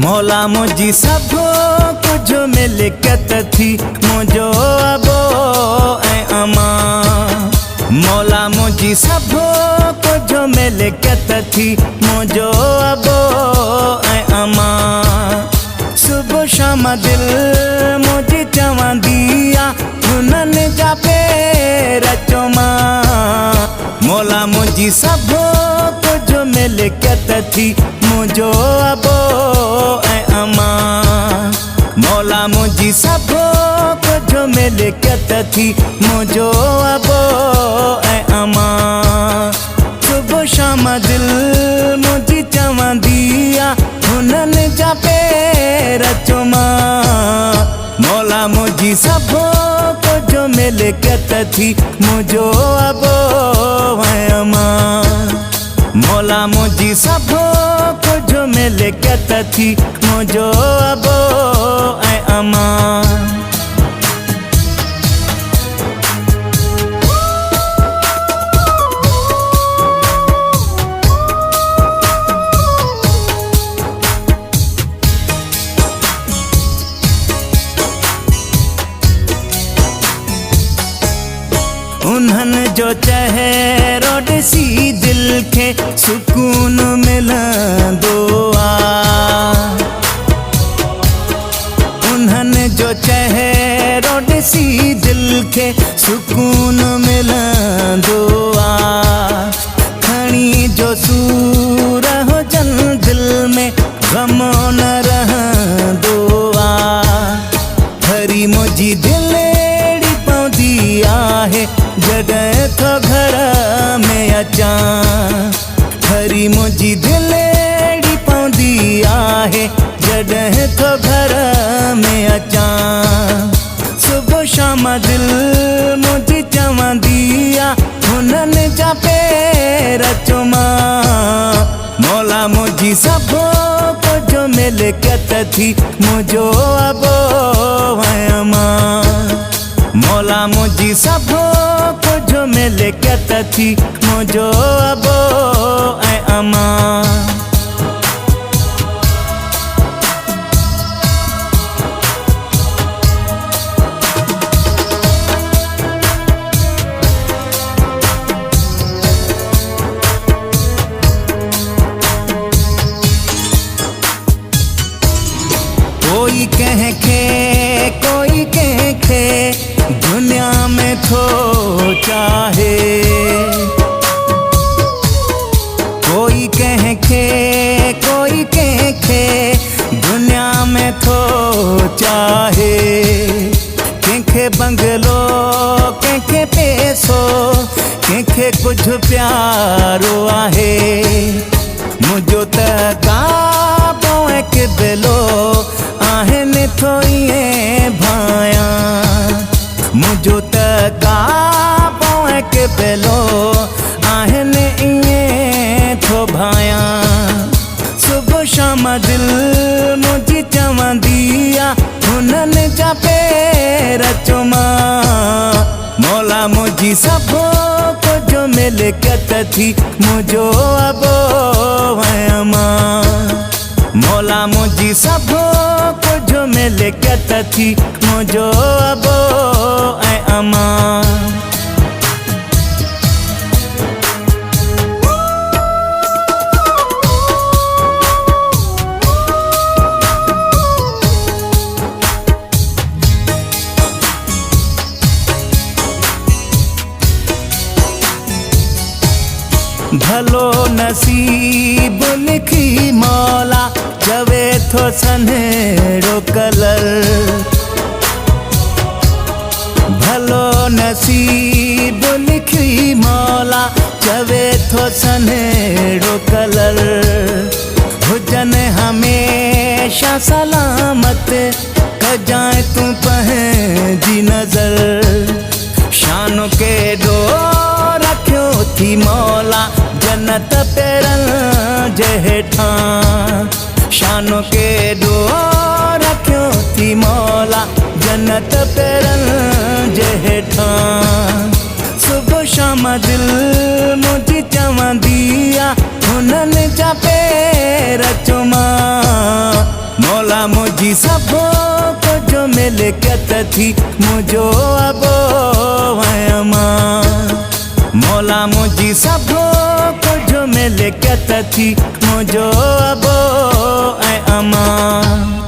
मौला मुझी सब कुछ मिलकत थी मुझो अबो ऐं अमा। मौला मुझी सब कुछ मिलकत थी मुझो अबो ऐं अमा। सुबह शाम दिल मुझी चवंदी आ हुननि जा पेर चुमा। मौला मुझी सब कुछ मिलकत थी मुझो अबो ऐं अमा। मौला मुझी सब कुछ मिलकत थी मुझो अबो ऐं अमा। सुबह शाम दिल मुझी चवंदी आ हुननि जा पेर चुमा। मौला मुझी सब कुछ मिलकत थी मुझो अबो ऐं अमा। मौला मुझी सब कुछ मिलकत थी मुझो अबो ऐं अमा। उन्हनि जो चेहरो ॾिसी दिल खे सुकून मिलंदो आ। उन्हनि जो चेहरो ॾिसी दिल खे सुकून मिलंदो आ। खणी जो सूर हुजनि दिल में ग़म न रहंदो आ। हरी मुंहिंजी दिल अहिड़ी पवंदी आहे जॾहिं तो घर में अचां। हरी मुंहिंजी दिल अहिड़ी पवंदी आहे जॾहिं तो घर में अचां। सुबह शाम दिल मुंहिंजी चवंदी आ हुननि जा पेर चुमा। मौला मुंहिंजी सब कुछ मिलकत थी मुझो अबो ऐं अमा। मौला मुझी सब कुछ मिलकत थी मुझो अबो ऐं अमा। कोई कंहिंखे दुनिया में थो चाहे। कोई कंहिंखे दुनिया में थो चाहे। कंहिंखे बंगलो कंहिंखे पैसो कंहिंखे कुझु प्यारो आहे। मुंहिंजो त काबो ऐं क़िबलो आहिनि थो ईअं भायां। मुझो त काबो ऐं क़िबलो आहिनि ईअं थो भायां। सुबह शाम दिल मुंहिंजी चवंदी आ हुननि जा पेर चुमा। मौला मुंहिंजी सब कुछ मिलकत थी मुझो अबो ऐं अमा। मौला मुंहिंजी सब कुछ मिलकत थी मुझो अबो ऐं अमा। भलो नसीब लिखी मौला चवे थो सन्हेड़ो कलर। भलो नसीब लिखी मौला चवे थो सन्हेड़ो कलर। हुजनि हमेशा सलामत कजाए तूं पंहिंजी नज़र। शान केॾो रखियो थी मौला जन्नत पेरनि जे हेठां। शान केॾो रखियो थी मौला जन्नत पेरनि जे हेठां। सुबह शाम दिल मुंहिंजी चवंदी आ हुननि जा पेर चुमा। मुझी सबो को जो मिले क्या थी मुझो अबो अमा मौला मुझी सबो को जो मिले क्या थी मुझो अबो अमा।